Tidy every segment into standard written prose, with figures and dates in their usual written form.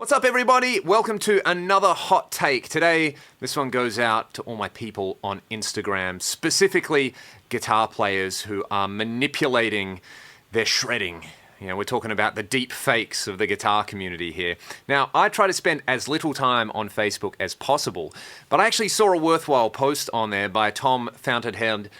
What's up, everybody? Welcome to another hot take. Today, this one goes out to all my people on Instagram, specifically guitar players who are manipulating their shredding. You know, we're talking about the deep fakes of the guitar community here. Now, I try to spend as little time on Facebook as possible, but I actually saw a worthwhile post on there by Tom Fountainhead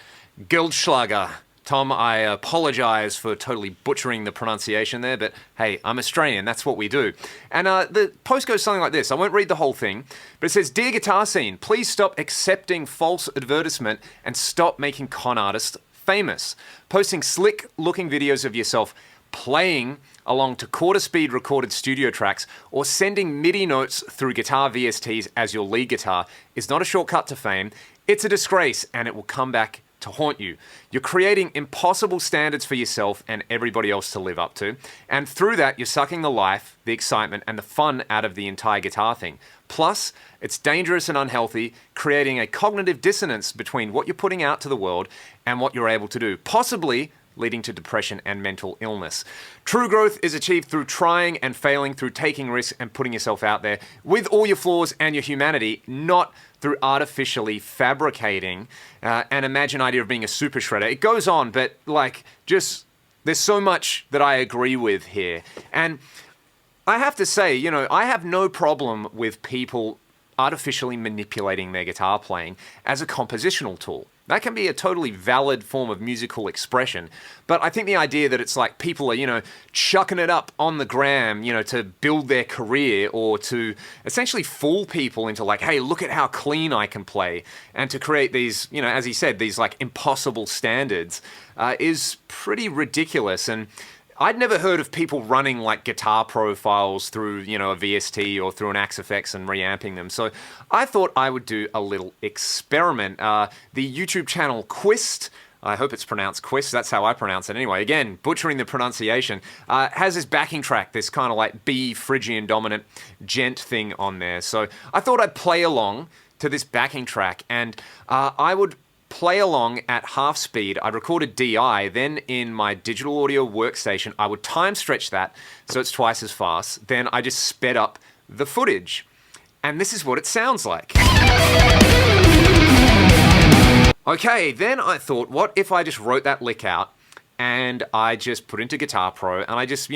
Geldschlager. Tom, I apologize for totally butchering the pronunciation there, but hey, I'm Australian, that's what we do. And the post goes something like this. I won't read the whole thing, but it says, "Dear guitar scene, please stop accepting false advertisement and stop making con artists famous. Posting slick-looking videos of yourself playing along to quarter-speed recorded studio tracks or sending MIDI notes through guitar VSTs as your lead guitar is not a shortcut to fame. It's a disgrace, and it will come back to haunt you. You're creating impossible standards for yourself and everybody else to live up to. And through that, you're sucking the life, the excitement, and the fun out of the entire guitar thing. Plus, it's dangerous and unhealthy, creating a cognitive dissonance between what you're putting out to the world and what you're able to do, possibly leading to depression and mental illness. True growth is achieved through trying and failing, through taking risks and putting yourself out there with all your flaws and your humanity, not through artificially fabricating an imagined idea of being a super shredder." It goes on, but there's so much that I agree with here. And I have to say, I have no problem with people artificially manipulating their guitar playing as a compositional tool. That can be a totally valid form of musical expression. But I think the idea that it's like people are, chucking it up on the gram, to build their career or to essentially fool people into like, hey, look at how clean I can play. And to create these, as he said, these like impossible standards is pretty ridiculous. And I'd never heard of people running like guitar profiles through, a VST or through an Axe-Fx and reamping them. So I thought I would do a little experiment. The YouTube channel Quist, I hope it's pronounced Quist, that's how I pronounce it anyway. Again, butchering the pronunciation, has this backing track, this kind of like B Phrygian dominant gent thing on there. So I thought I'd play along to this backing track, and I would play along at half speed. I recorded DI, then in my digital audio workstation, I would time stretch that so it's twice as fast. Then I just sped up the footage. And this is what it sounds like. Okay, then I thought, what if I just wrote that lick out and I just put into Guitar Pro and I just,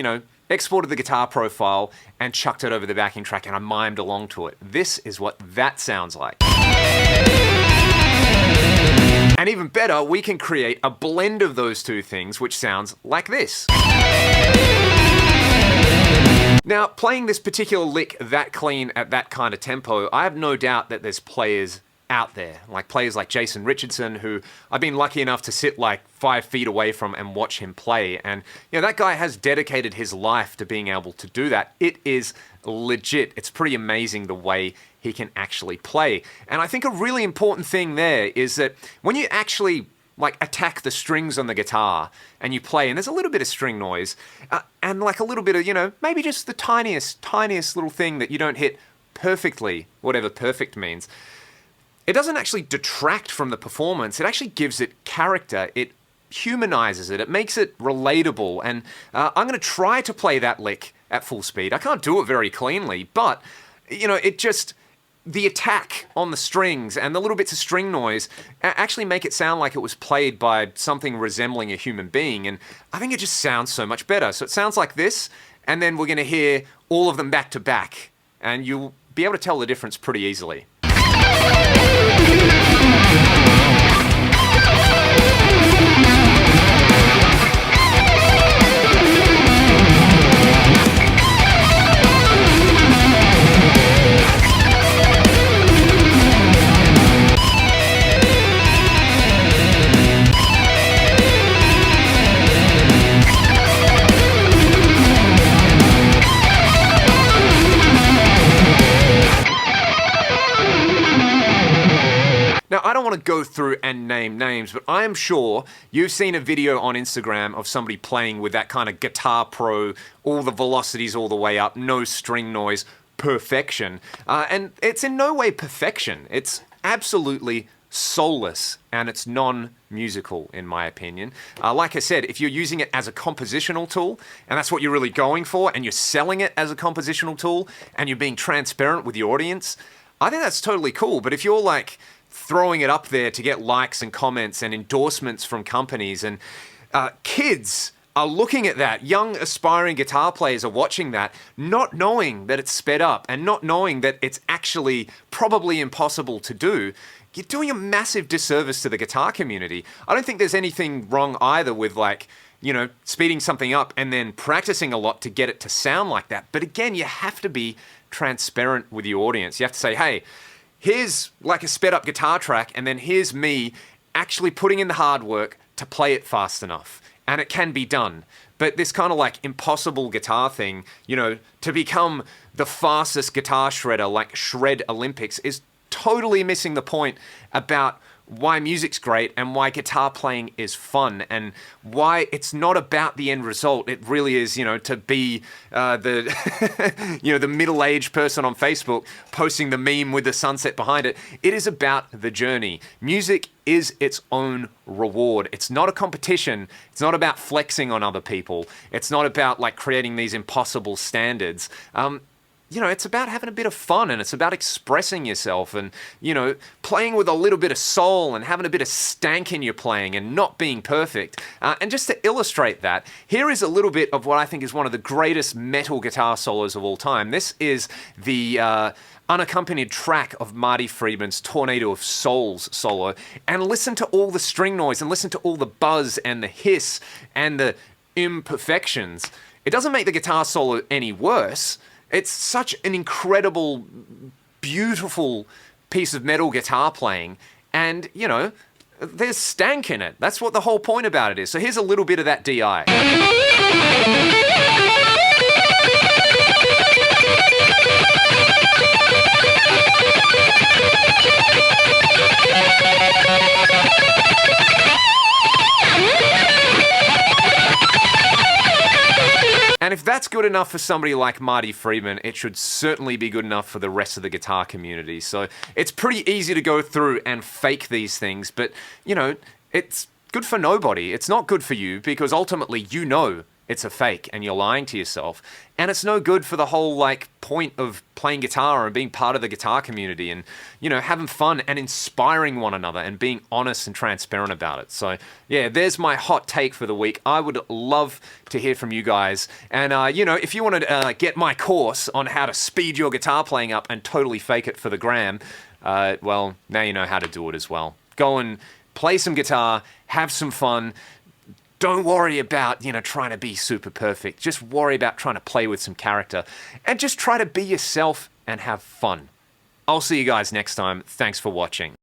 exported the Guitar Pro file and chucked it over the backing track and I mimed along to it. This is what that sounds like. And even better, we can create a blend of those two things, which sounds like this. Now, playing this particular lick that clean at that kind of tempo, I have no doubt that there's players out there, like players like Jason Richardson, who I've been lucky enough to sit like 5 feet away from and watch him play. And, that guy has dedicated his life to being able to do that. It is legit. It's pretty amazing the way he can actually play. And I think a really important thing there is that when you actually like attack the strings on the guitar and you play, and there's a little bit of string noise and like a little bit of, maybe just the tiniest little thing that you don't hit perfectly, whatever perfect means, it doesn't actually detract from the performance. It actually gives it character. It humanizes it. It makes it relatable. And I'm going to try to play that lick at full speed. I can't do it very cleanly, but, it just, the attack on the strings and the little bits of string noise actually make it sound like it was played by something resembling a human being. And I think it just sounds so much better. So it sounds like this, and then we're going to hear all of them back to back. And you'll be able to tell the difference pretty easily. Now, I don't want to go through and name names, but I am sure you've seen a video on Instagram of somebody playing with that kind of Guitar Pro, all the velocities all the way up, no string noise, perfection. And it's in no way perfection. It's absolutely soulless and it's non-musical, in my opinion. Like I said, if you're using it as a compositional tool, and that's what you're really going for, and you're selling it as a compositional tool, and you're being transparent with your audience, I think that's totally cool. But if you're like throwing it up there to get likes and comments and endorsements from companies, and kids are looking at that, young aspiring guitar players are watching that, not knowing that it's sped up and not knowing that it's actually probably impossible to do, you're doing a massive disservice to the guitar community. I don't think there's anything wrong either with like, you know, speeding something up and then practicing a lot to get it to sound like that. But again, you have to be transparent with your audience. You have to say, hey, here's like a sped up guitar track, and then here's me actually putting in the hard work to play it fast enough. And it can be done. But this kind of like impossible guitar thing, you know, to become the fastest guitar shredder, like Shred Olympics, is totally missing the point about why music's great and why guitar playing is fun and why it's not about the end result. It really is, you know, to be the, you know, the middle-aged person on Facebook posting the meme with the sunset behind it. It is about the journey. Music is its own reward. It's not a competition. It's not about flexing on other people. It's not about like creating these impossible standards. You know, it's about having a bit of fun, and it's about expressing yourself and, you know, playing with a little bit of soul and having a bit of stank in your playing and not being perfect. And just to illustrate that, here is a little bit of what I think is one of the greatest metal guitar solos of all time. This is the unaccompanied track of Marty Friedman's Tornado of Souls solo. And listen to all the string noise and listen to all the buzz and the hiss and the imperfections. It doesn't make the guitar solo any worse. It's such an incredible, beautiful piece of metal guitar playing. And, you know, there's stank in it. That's what the whole point about it is. So here's a little bit of that DI. And if that's good enough for somebody like Marty Friedman, it should certainly be good enough for the rest of the guitar community. So it's pretty easy to go through and fake these things, but, you know, it's good for nobody. It's not good for you because ultimately you know it's a fake and you're lying to yourself. And it's no good for the whole like point of playing guitar and being part of the guitar community and, you know, having fun and inspiring one another and being honest and transparent about it. So yeah, there's my hot take for the week. I would love to hear from you guys. And, you know, if you want to get my course on how to speed your guitar playing up and totally fake it for the gram, well, now you know how to do it as well. Go and play some guitar, have some fun. Don't worry about, you know, trying to be super perfect. Just worry about trying to play with some character and just try to be yourself and have fun. I'll see you guys next time. Thanks for watching.